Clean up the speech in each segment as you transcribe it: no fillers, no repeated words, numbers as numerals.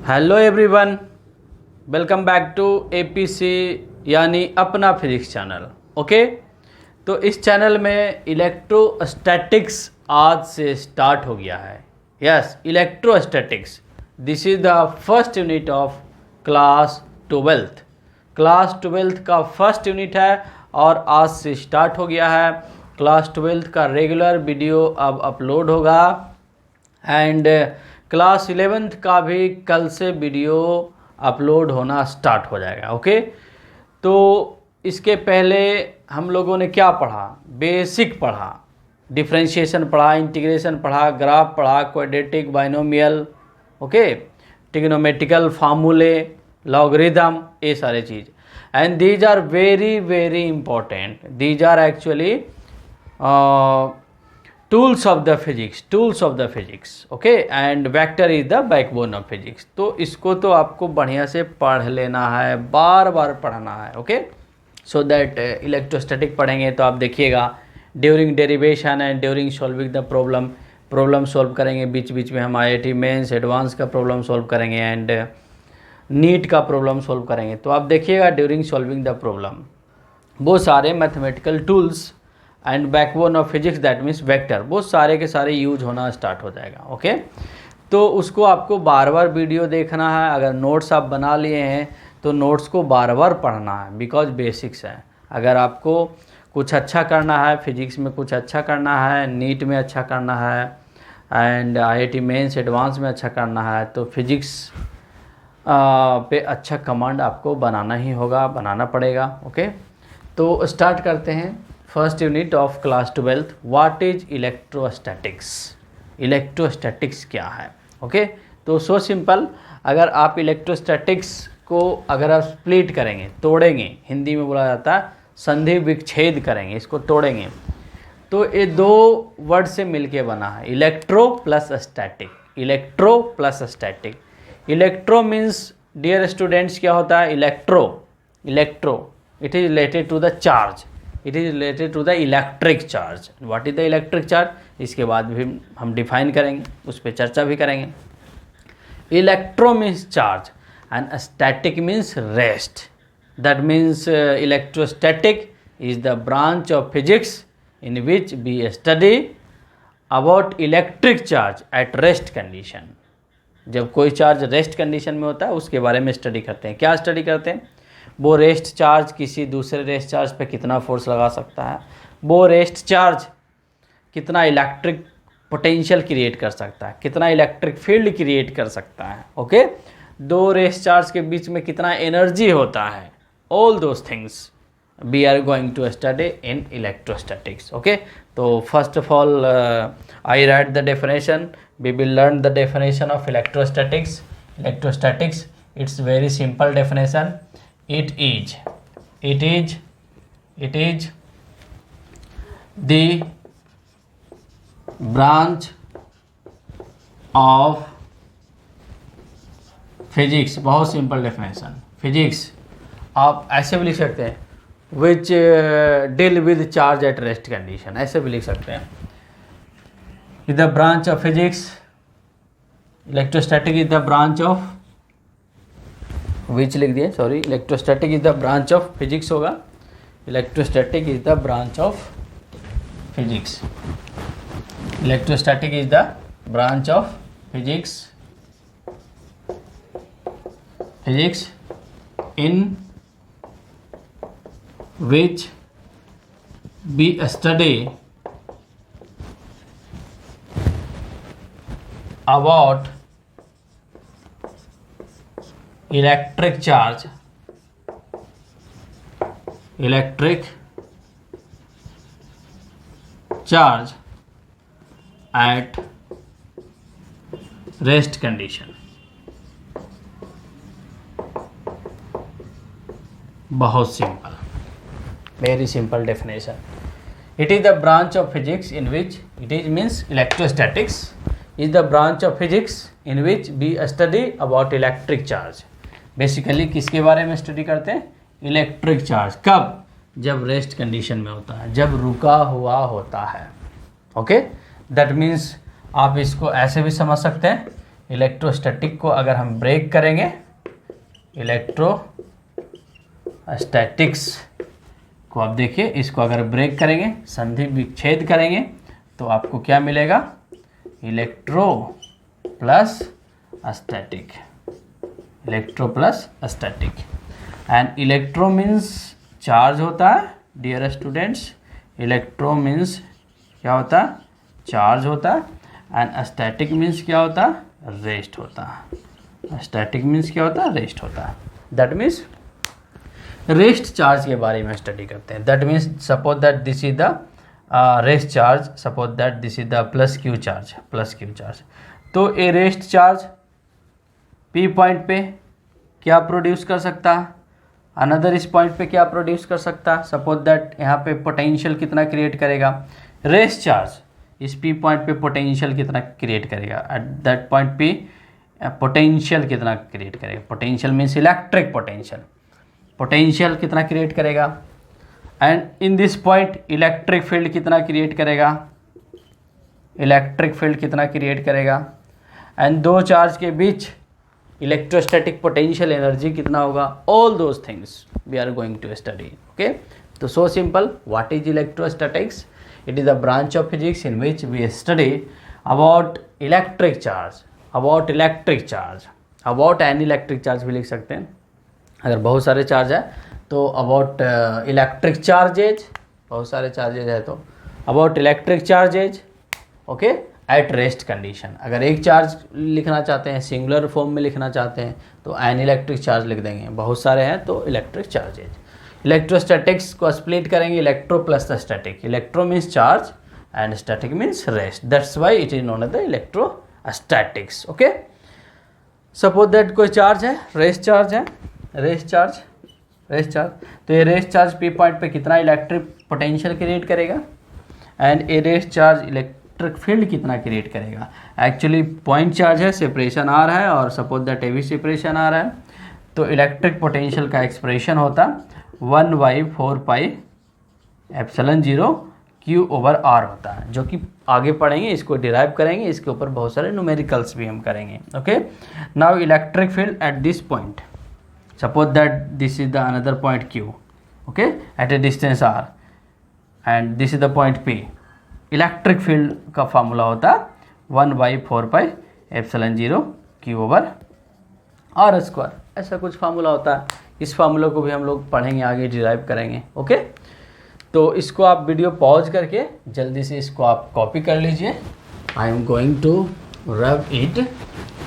Hello everyone, welcome back to APC यानी अपना physics channel. Okay, तो इस चैनल में इलेक्ट्रोस्टैटिक्स आज से स्टार्ट हो गया है। Yes, electrostatics, this is the first unit of class 12th। Class 12th का फर्स्ट यूनिट है और आज से स्टार्ट हो गया है। क्लास 12th का रेगुलर वीडियो अब अपलोड होगा एंड क्लास 11th का भी कल से वीडियो अपलोड होना स्टार्ट हो जाएगा। ओके, तो इसके पहले हम लोगों ने क्या पढ़ा? बेसिक पढ़ा, डिफरेंशिएशन पढ़ा, इंटीग्रेशन पढ़ा, ग्राफ पढ़ा, क्वाड्रेटिक, बाइनोमियल, ओके, ट्रिग्नोमेट्रिकल फार्मूले, लॉगरिथम, ये सारे चीज़। And these are very very important, these are actually tools of the physics. Okay, and vector is the backbone of physics. तो इसको तो आपको बढ़िया से पढ़ लेना है, बार बार पढ़ना है। ओके, सो दैट इलेक्ट्रोस्टैटिक पढ़ेंगे तो आप देखिएगा during derivation and during solving the problem solve करेंगे। बीच बीच में हम IIT मेंस एडवांस का प्रॉब्लम सॉल्व करेंगे एंड नीट का प्रॉब्लम सॉल्व करेंगे। तो आप देखिएगा ड्यूरिंग सॉल्विंग द प्रॉब्लम वो सारे mathematical tools and backbone of physics, that means vector, वो सारे के सारे यूज होना स्टार्ट हो जाएगा। ओके, तो उसको आपको बार बार वीडियो देखना है। अगर नोट्स आप बना लिए हैं तो नोट्स को बार बार पढ़ना है, बिकॉज बेसिक्स है। अगर आपको कुछ अच्छा करना है, फिजिक्स में कुछ अच्छा करना है, नीट में अच्छा करना है एंड IIT मेंस एडवांस में अच्छा करना है, तो फिजिक्स पे अच्छा कमांड आपको बनाना ही होगा, बनाना पड़ेगा। ओके, तो स्टार्ट करते हैं first unit of class 12th। What is electrostatics? Electrostatics क्या है? ओके, तो सो सिंपल। अगर आप इलेक्ट्रोस्टैटिक्स को अगर आप स्प्लिट करेंगे, तोड़ेंगे, हिंदी में बोला जाता है संधि विच्छेद करेंगे, इसको तोड़ेंगे, तो ये दो वर्ड से मिलके बना है, electro plus static. Electro plus static. Electro means dear students क्या होता है? Electro it is related to the charge, it is related to the electric charge. What is the electric charge? इसके बाद भी हम डिफाइन करेंगे, उस पर चर्चा भी करेंगे। Electro means charge and static means rest. That means electrostatic is the branch of physics in which we study about electric charge at rest condition. जब कोई चार्ज रेस्ट कंडीशन में होता है उसके बारे में स्टडी करते हैं। क्या स्टडी करते हैं? वो रेस्ट चार्ज किसी दूसरे रेस्ट चार्ज पे कितना फोर्स लगा सकता है, वो रेस्ट चार्ज कितना इलेक्ट्रिक पोटेंशियल क्रिएट कर सकता है, कितना इलेक्ट्रिक फील्ड क्रिएट कर सकता है। ओके, दो रेस्ट चार्ज के बीच में कितना एनर्जी होता है, all those things we are going to study in electrostatics. Okay, तो first of all I write the definition, we will learn the definition of electrostatics. Electrostatics, it's very simple definition. It is the branch of physics। बहुत simple definition. Physics आप ऐसे भी लिख सकते हैं, which deal with charge at rest condition, ऐसे भी लिख सकते हैं। Is the branch of physics, electrostatic is the branch of which लिख दिए, sorry, electrostatic is the branch of physics होगा। Electrostatic is the branch of physics. Electrostatic is the branch of physics in which we study about electric charge at rest condition. बहुत simple, very simple definition. It is the branch of physics in which, it is means electrostatics is the branch of physics in which we study about electric charge. Basically किसके बारे में study करते हैं? Electric charge. कब? जब rest condition में होता है, जब रुका हुआ होता है। ओके, दैट मीन्स आप इसको ऐसे भी समझ सकते हैं, इलेक्ट्रोस्टैटिक को अगर हम ब्रेक करेंगे, इलेक्ट्रोस्टैटिक्स को आप देखिए, इसको अगर ब्रेक करेंगे, संधि विच्छेद करेंगे, तो आपको क्या मिलेगा? Electro plus static, electro plus static. And electro means charge होता है डियर स्टूडेंट्स, इलेक्ट्रो मीन्स क्या होता है? चार्ज होता है। एंड स्टैटिक मीन्स क्या होता है? रेस्ट होता है। स्टैटिक मीन्स क्या होता है? रेस्ट होता है। दैट मीन्स रेस्ट चार्ज के बारे में स्टडी करते हैं। That means suppose that this is the rest charge, suppose that this is the plus Q charge, plus Q charge. तो ए रेस्ट चार्ज पी पॉइंट पे क्या प्रोड्यूस कर सकता है? अनदर इस पॉइंट पे क्या प्रोड्यूस कर सकता है? सपोज दैट यहाँ पे पोटेंशियल कितना क्रिएट करेगा? रेस्ट चार्ज इस पी पॉइंट पे पोटेंशियल कितना क्रिएट करेगा? एट दैट पॉइंट पे पोटेंशियल कितना क्रिएट करेगा? Potential means electric potential, potential कितना क्रिएट करेगा? And in this point electric field कितना क्रिएट करेगा? इलेक्ट्रिक फील्ड कितना क्रिएट करेगा? एंड दो चार्ज के बीच इलेक्ट्रोस्टैटिक पोटेंशियल एनर्जी कितना होगा? All those things we are going to study. Okay, तो so simple, what is electrostatics? It is a branch of physics in which we study about electric charge, about electric charge, about an electric charge भी लिख सकते हैं अगर बहुत सारे charge है तो, अबाउट इलेक्ट्रिक चार्जेज, बहुत सारे चार्जेज है तो about electric charges, okay, eight rest condition. अगर एक चार्ज लिखना चाहते हैं, सिंगुलर फॉर्म में लिखना चाहते हैं तो एन इलेक्ट्रिक चार्ज लिख देंगे, बहुत सारे हैं तो इलेक्ट्रिक चार्जेज। इलेक्ट्रोस्टैटिक्स को स्प्लिट करेंगे electro plus static. Electro means charge and static means rest, that's why it is known as the electrostatics. Okay, suppose that कोई चार्ज है, रेस्ट चार्ज है, रेस्ट चार्ज, रेस्ट चार्ज, तो ये rest charge P point पे कितना electric potential create करेगा? And ये rest charge electric field कितना क्रिएट करेगा? एक्चुअली पॉइंट चार्ज है, सेपरेशन आ रहा है, और सपोज दैट ए भी सेपरेशन आ रहा है, तो इलेक्ट्रिक पोटेंशियल का एक्सप्रेशन होता 1/4πε0 Q/R होता है, जो कि आगे पढ़ेंगे, इसको डिराइव करेंगे, इसके ऊपर बहुत सारे न्यूमेरिकल्स भी हम करेंगे। Okay, now electric field at this point, suppose that this is the another point Q, okay, at a distance R, and this is the point P। Electric field का फार्मूला होता 1/4πε0 Q/R², ऐसा कुछ formula होता है। इस formula को भी हम लोग पढ़ेंगे, आगे डिराइव करेंगे। ओके, तो इसको आप वीडियो पॉज करके जल्दी से इसको आप कॉपी कर लीजिए। I am going to rub it,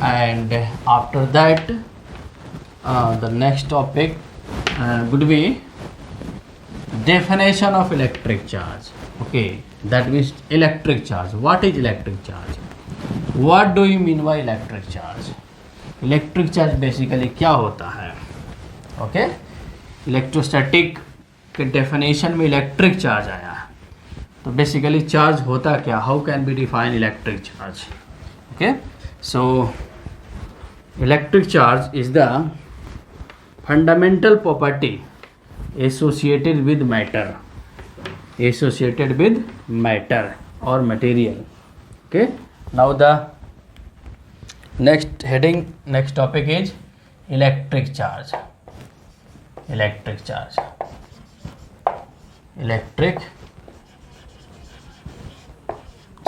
and after that the next topic would be definition of electric charge. Okay, that means electric charge. What is electric charge? What do you mean by electric charge? Electric charge basically क्या होता है? Okay, electrostatic के definition में electric charge आया, तो basically charge होता क्या? How can be define electric charge? Okay, so electric charge is the fundamental property associated with matter, associated with matter or material. Okay, now the next heading, next topic is electric charge. Electric charge, electric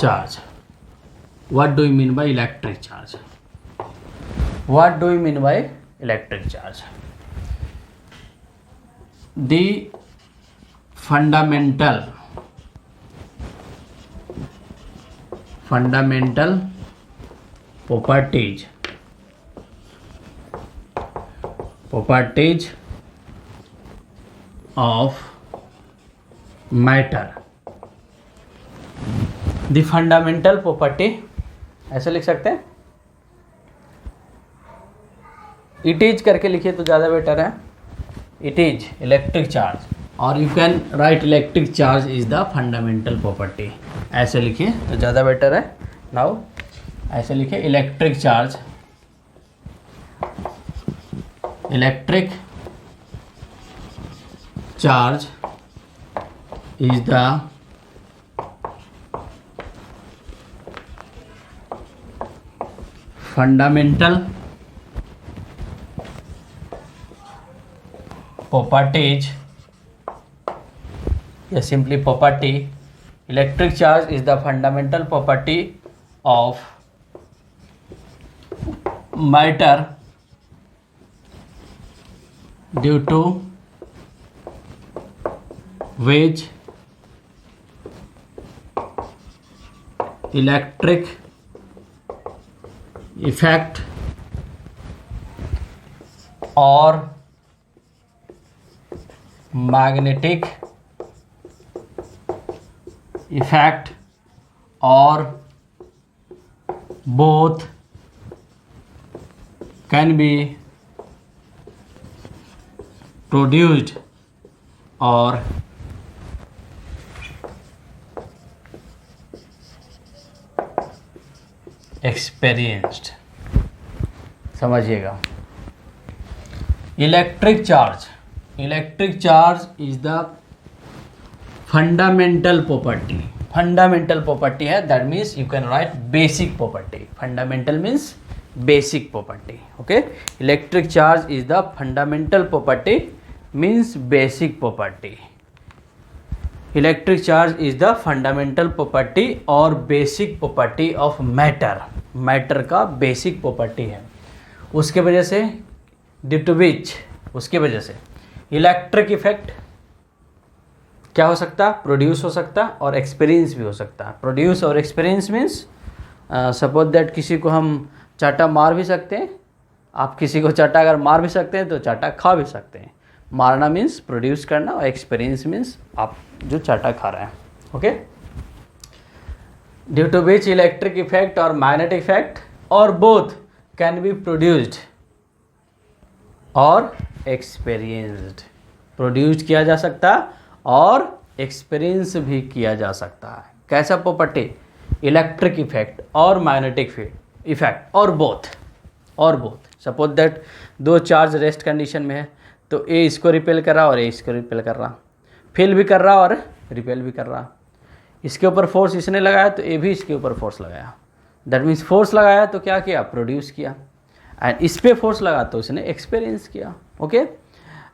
charge. What do you mean by electric charge? What do you mean by electric charge? The fundamental properties of matter, the fundamental property, ऐसे लिख सकते हैं, it is करके लिखिए तो ज़्यादा better है। It is electric charge, or you can write electric charge is the fundamental property, ऐसे लिखिए तो ज़्यादा बेटर है। नाउ ऐसे लिखिए electric charge, electric charge is the fundamental properties, या simply property, electric charge is the fundamental property of matter due to which electric effect or magnetic effect or both can be produced or experienced। समझिएगा, electric charge is the fundamental property. Fundamental property है, that means you can write basic property. Fundamental means basic property. Okay, electric charge is the fundamental property means basic property. Electric charge is the fundamental property और basic property of matter. Matter का basic property है, उसके वजह से due to विच, उसके वजह से electric effect क्या हो सकता है, प्रोड्यूस हो सकता है और एक्सपीरियंस भी हो सकता है। प्रोड्यूस और एक्सपीरियंस मीन्स सपोज दैट किसी को हम चाटा मार भी सकते हैं। आप किसी को चाटा अगर मार भी सकते हैं तो चाटा खा भी सकते हैं। मारना मीन्स प्रोड्यूस करना और एक्सपीरियंस मीन्स आप जो चाटा खा रहे हैं। Okay, due to which electric effect और मैग्नेटिक इफेक्ट और बोथ कैन बी प्रोड्यूस्ड और एक्सपीरियंस्ड। प्रोड्यूस किया जा सकता है और एक्सपीरियंस भी किया जा सकता है। कैसा प्रॉपर्टी, इलेक्ट्रिक इफेक्ट और मैग्नेटिक इफेक्ट और बोथ। सपोज दैट दो चार्ज रेस्ट कंडीशन में है, तो ए इसको रिपेल कर रहा और ए इसको रिपेल कर रहा, फिल भी कर रहा और रिपेल भी कर रहा। इसके ऊपर फोर्स इसने लगाया तो ए भी इसके ऊपर फोर्स लगाया। दैट मीन्स फोर्स लगाया तो क्या किया, प्रोड्यूस किया। एंड इस पे फोर्स लगा तो इसने एक्सपीरियंस किया। Okay,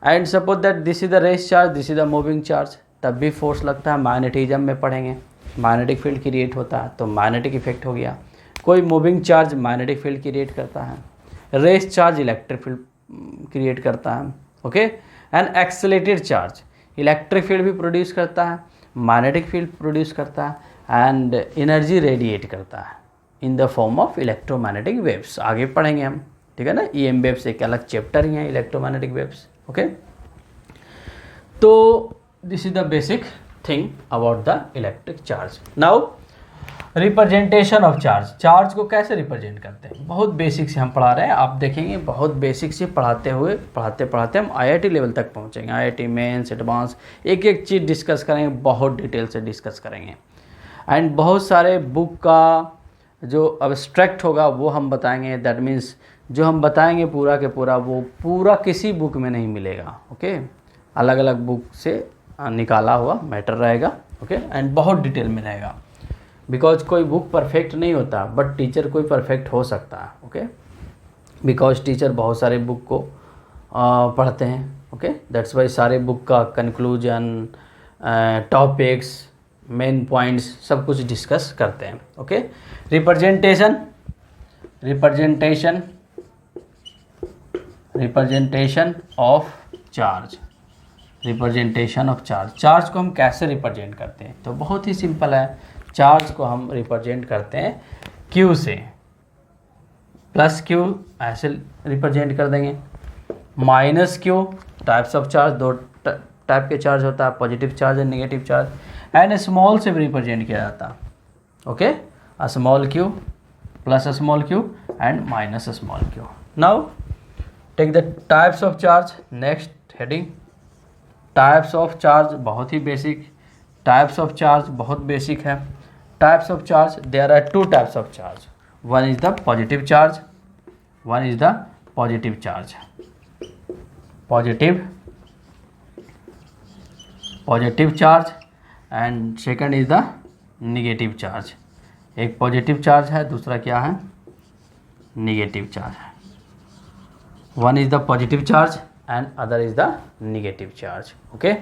and suppose that this is the rest charge, this is the moving charge, तब भी फोर्स लगता है। मैग्नेटिज्म में पढ़ेंगे, मैग्नेटिक फील्ड क्रिएट होता है तो मैग्नेटिक इफेक्ट हो गया। कोई moving charge magnetic field create करता है, rest charge electric field create करता है। Okay, and accelerated charge electric field भी प्रोड्यूस करता है, मैग्नेटिक फील्ड प्रोड्यूस करता है एंड एनर्जी रेडिएट करता है in the form of electromagnetic waves. आगे पढ़ेंगे हम, ठीक है ना। ईएम वेव्स एक अलग चैप्टर ही है, इलेक्ट्रोमैग्नेटिक वेव्स। ओके, तो this is the basic thing about the electric charge. Now representation of charge. Charge को कैसे रिप्रेजेंट करते हैं, बहुत बेसिक से हम पढ़ा रहे हैं। आप देखेंगे बहुत बेसिक से पढ़ाते हम आईआईटी लेवल तक पहुंचेंगे। आईआईटी मेंस, एडवांस, एक एक चीज़ डिस्कस करेंगे, बहुत डिटेल से डिस्कस करेंगे। एंड बहुत सारे बुक का जो अब्स्ट्रैक्ट होगा वो हम बताएंगे। दैट मीन्स जो हम बताएंगे पूरा के पूरा वो पूरा किसी बुक में नहीं मिलेगा। ओके, अलग अलग बुक से निकाला हुआ मैटर रहेगा। ओके, एंड बहुत डिटेल में रहेगा। बिकॉज कोई बुक परफेक्ट नहीं होता, बट टीचर कोई परफेक्ट हो सकता है। ओके, बिकॉज टीचर बहुत सारे बुक को पढ़ते हैं। ओके, दैट्स वाई सारे बुक का कंक्लूजन, टॉपिक्स, मेन पॉइंट्स सब कुछ डिस्कस करते हैं। Okay, representation of charge. Representation of charge, charge को हम कैसे रिप्रेजेंट करते हैं, तो बहुत ही सिंपल है। चार्ज को हम रिप्रेजेंट करते हैं Q से, प्लस Q ऐसे रिप्रेजेंट कर देंगे, minus Q। Types of charge, दो टाइप के चार्ज होता है, positive charge and negative charge. And small से भी रिप्रेजेंट किया जाता है। Okay, small Q plus small Q and minus small Q। Now take the types of charge. Next heading, types of charge, बहुत ही बेसिक। टाइप्स ऑफ चार्ज बहुत basic है। Types of charge, there are two types of charge. One is the positive charge, one is the positive charge, positive charge and second is the negative charge. एक positive charge है, दूसरा क्या है, negative charge. One is the positive charge and other is the negative charge. Okay,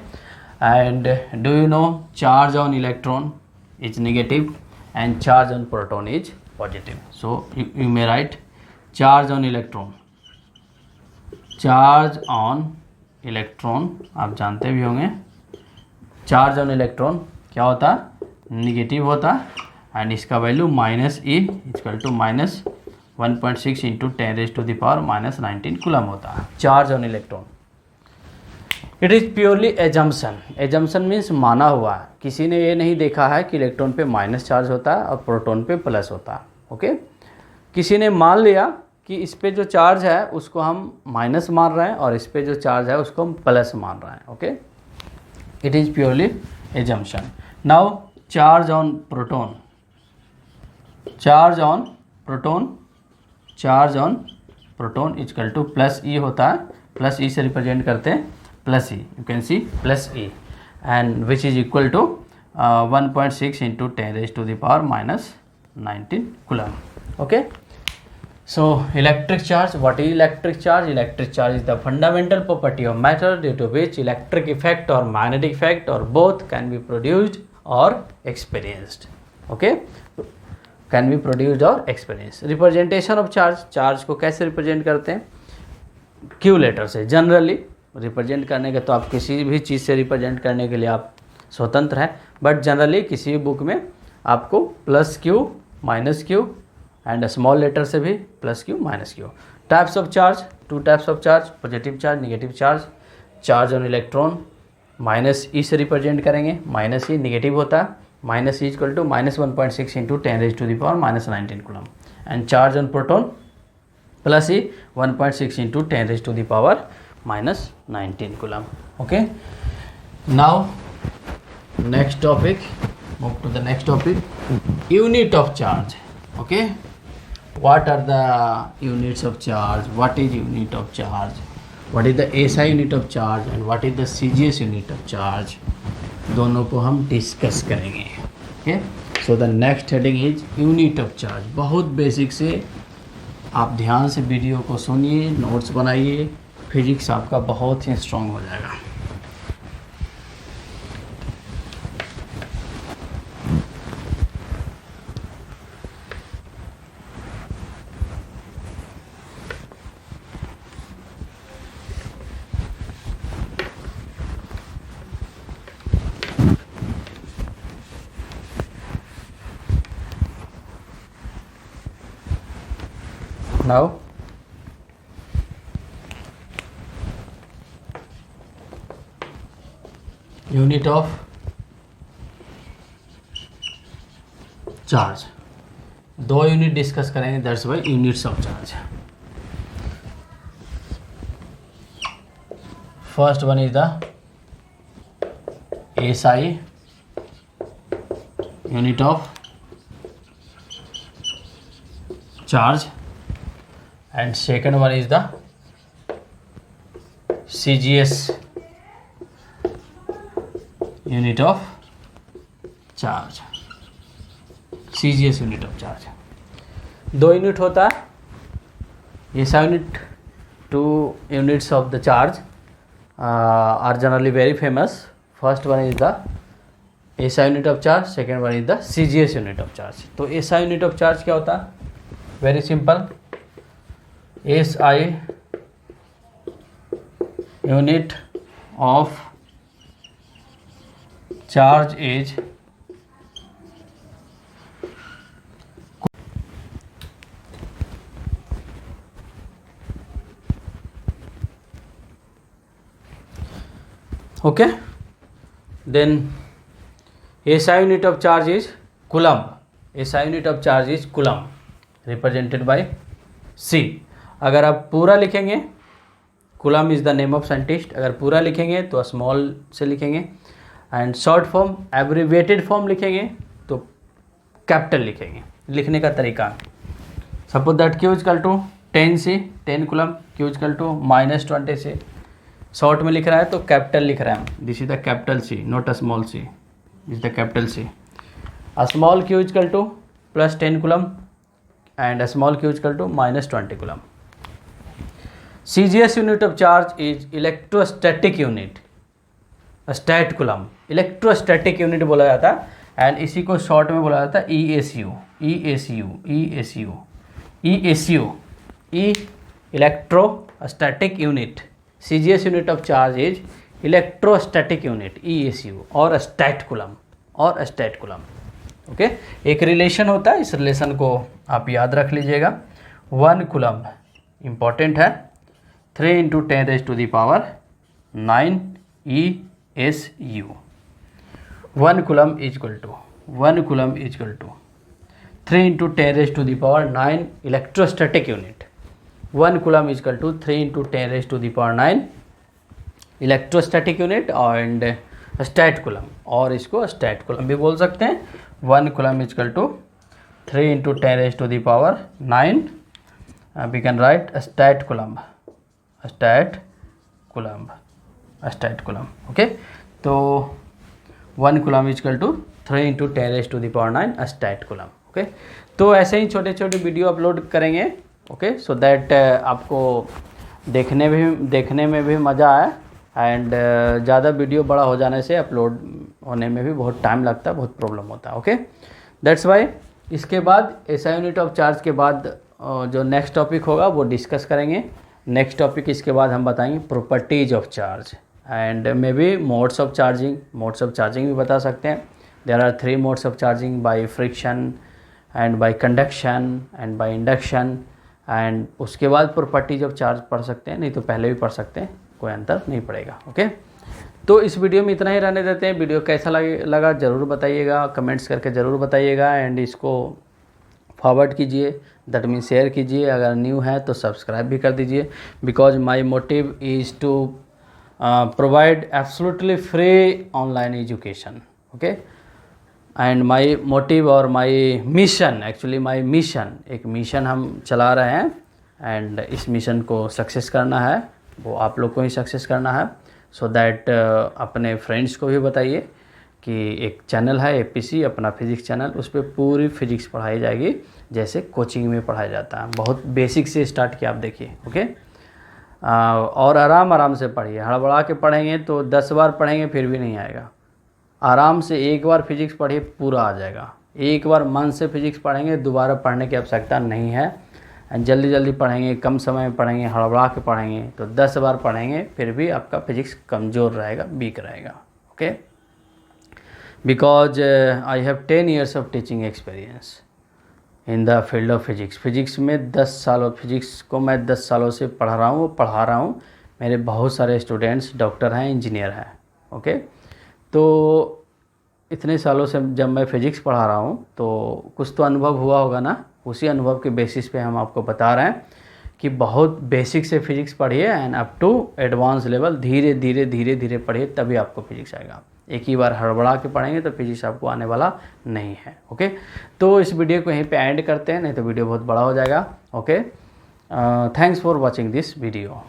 and do you know charge on electron is negative and charge on proton is positive? So you may write charge on electron. Charge on electron आप जानते भी होंगे, charge on electron क्या होता है, negative होता है, and इसका value minus E equal to minus 1.6 into 10⁻⁻19 coulomb होता है charge on electron. It is purely assumption. Assumption means माना हुआ है, किसी ने ये नहीं देखा है कि इलेक्ट्रॉन पे माइनस चार्ज होता है और प्रोटॉन पे प्लस होता है. ओके, किसी ने मान लिया कि इस पे जो चार्ज है उसको हम माइनस मान रहे हैं और इस पे जो चार्ज है उसको हम प्लस मान रहे हैं. Okay, it is purely assumption. Now charge on proton, charge on proton, charge on proton equal to plus e होता है, प्लस ई से रिप्रेजेंट करते हैं plus e, you can see plus e, and which is equal to 1.6 into 10⁻⁻19 coulomb. Okay, so electric charge, what is electric charge? Electric charge is the fundamental property of matter due to which electric effect or magnetic effect or both can be produced or experienced. Okay, can be produced or experienced. Representation of charge, charge को कैसे represent करते हैं, Q letter से. Generally represent करने के तो आप किसी भी चीज़ से रिप्रेजेंट करने के लिए आप स्वतंत्र हैं, बट जनरली किसी भी बुक में आपको plus q minus q and small letter से भी plus q minus q. Types of charge, two types of charge, positive charge, negative charge. Charge on electron minus e से रिप्रेजेंट करेंगे, minus e negative होता है, minus E equal to minus 1.6 into 10⁻⁻19 coulomb, and charge on proton plus e 1.6 into 10⁻⁻19 coulomb. Okay, now next topic, move to the next topic, unit of charge. Okay, what are the units of charge, what is unit of charge, what is the SI unit of charge and what is the CGS unit of charge, दोनों को हम discuss करेंगे. Okay, so the next heading is unit of charge. बहुत basic से आप ध्यान से video को सुनिए, नोट्स बनाइए, फिजिक्स आपका बहुत ही स्ट्रांग हो जाएगा. Now unit of चार्ज, दो यूनिट डिस्कस करेंगे, that's why units of charge. First one is the SI unit of charge and second one is the CGS unit of charge. CGS unit of charge, दो unit होता है. SI unit, two units of the charge are generally very famous. First one is the SI unit of charge, second one is the CGS unit of charge. तो SI unit of charge क्या होता है, very simple, SI unit of charge is okay, then SI unit of charge is coulomb. SI unit of charge is coulomb represented by C. अगर आप पूरा लिखेंगे, coulomb is the name of scientist, अगर पूरा लिखेंगे तो स्मॉल से लिखेंगे, and short form abbreviated form लिखेंगे तो कैपिटल लिखेंगे. लिखने का तरीका, suppose that Q equal to 10C, 10 coulomb, Q equal to -20C. Short में लिख रहा है तो कैपिटल लिख रहा है, this is the capital C, not a small c, is the capital C. A small Q equal to +10 coulomb and small q is equal to minus 20 coulomb. CGS unit of charge is electrostatic unit, stat coulomb, electrostatic unit बोला जाता है, and इसी को short में बोला जाता है EACU, electrostatic unit. CGS unit of charge is electrostatic unit, EACU, और स्टैट कुलम, ओके. एक रिलेशन होता है, इस रिलेशन को आप याद रख लीजिएगा. 1 कुलम इंपॉर्टेंट है, 3 × 10⁹ 9 ESU. 1 coulomb is equal to 3 × 10⁹ electrostatic unit. 1 coulomb is equal to 3 × 10⁹ electrostatic unit and stat coulomb, और इसको stat coulomb भी बोल सकते हैं. 1 coulomb is equal to 3 × 10⁹ we can write stat coulomb, okay. तो 1 coulomb is equal to 3 × 10⁹ stat coulomb, okay. तो ऐसे ही छोटे छोटे वीडियो अपलोड करेंगे, ओके, सो दैट आपको देखने में भी मज़ा आए, एंड ज़्यादा वीडियो बड़ा हो जाने से अपलोड होने में भी बहुत टाइम लगता है, बहुत प्रॉब्लम होता है, ओके. दैट्स वाई इसके बाद SI यूनिट ऑफ चार्ज के बाद जो नेक्स्ट टॉपिक होगा वो डिस्कस करेंगे. नेक्स्ट टॉपिक इसके बाद हम बताएंगे properties of charge and may be modes of charging भी बता सकते हैं. There are 3 modes of charging, by friction and by conduction and by induction, and उसके बाद प्रॉपर्टीज ऑफ चार्ज पढ़ सकते हैं, नहीं तो पहले भी पढ़ सकते हैं, कोई अंतर नहीं पड़ेगा, ओके. तो इस वीडियो में इतना ही रहने देते हैं. वीडियो कैसा लगा ज़रूर बताइएगा, कमेंट्स करके ज़रूर बताइएगा, एंड इसको फॉरवर्ड कीजिए, दैट मीन शेयर कीजिए. अगर न्यू है तो सब्सक्राइब भी कर दीजिए, because my motive is to provide absolutely free online education, okay. And my motive और my mission, actually my mission, एक मिशन हम चला रहे हैं, एंड इस मिशन को सक्सेस करना है, वो आप लोग को ही सक्सेस करना है. सो दैट अपने फ्रेंड्स को भी बताइए कि एक चैनल है APC अपना फिजिक्स चैनल, उस पर पूरी फिजिक्स पढ़ाई जाएगी जैसे कोचिंग में पढ़ाया जाता है. बहुत बेसिक से स्टार्ट किया, आप देखिए, ओके. और आराम से पढ़िए. हड़बड़ा के पढ़ेंगे तो 10 बार पढ़ेंगे फिर भी नहीं आएगा. आराम से एक बार फिजिक्स पढ़िए, पूरा आ जाएगा. एक बार मन से फिजिक्स पढ़ेंगे, दोबारा पढ़ने की आवश्यकता नहीं है. जल्दी पढ़ेंगे, कम समय में पढ़ेंगे, हड़बड़ा के पढ़ेंगे तो 10 बार पढ़ेंगे फिर भी आपका फिजिक्स कमज़ोर रहेगा, वीक रहेगा, okay. Because I have 10 years of teaching experience in the field of physics. Physics में 10 सालों, फिजिक्स को मैं 10 सालों से पढ़ा रहा हूँ. मेरे बहुत सारे स्टूडेंट्स डॉक्टर हैं, इंजीनियर हैं, ओके. तो इतने सालों से जब मैं फिजिक्स पढ़ा रहा हूँ तो कुछ तो अनुभव हुआ होगा ना. उसी अनुभव के बेसिस पे हम आपको बता रहे हैं कि बहुत बेसिक से फिजिक्स पढ़िए and up to advance level धीरे धीरे पढ़िए, तभी आपको फिजिक्स आएगा. एक ही बार हड़बड़ा के पढ़ेंगे तो फिजिक्स आपको आने वाला नहीं है, ओके. तो इस वीडियो को यहीं पे एंड करते हैं, नहीं तो वीडियो बहुत बड़ा हो जाएगा, okay. Thanks for watching this video.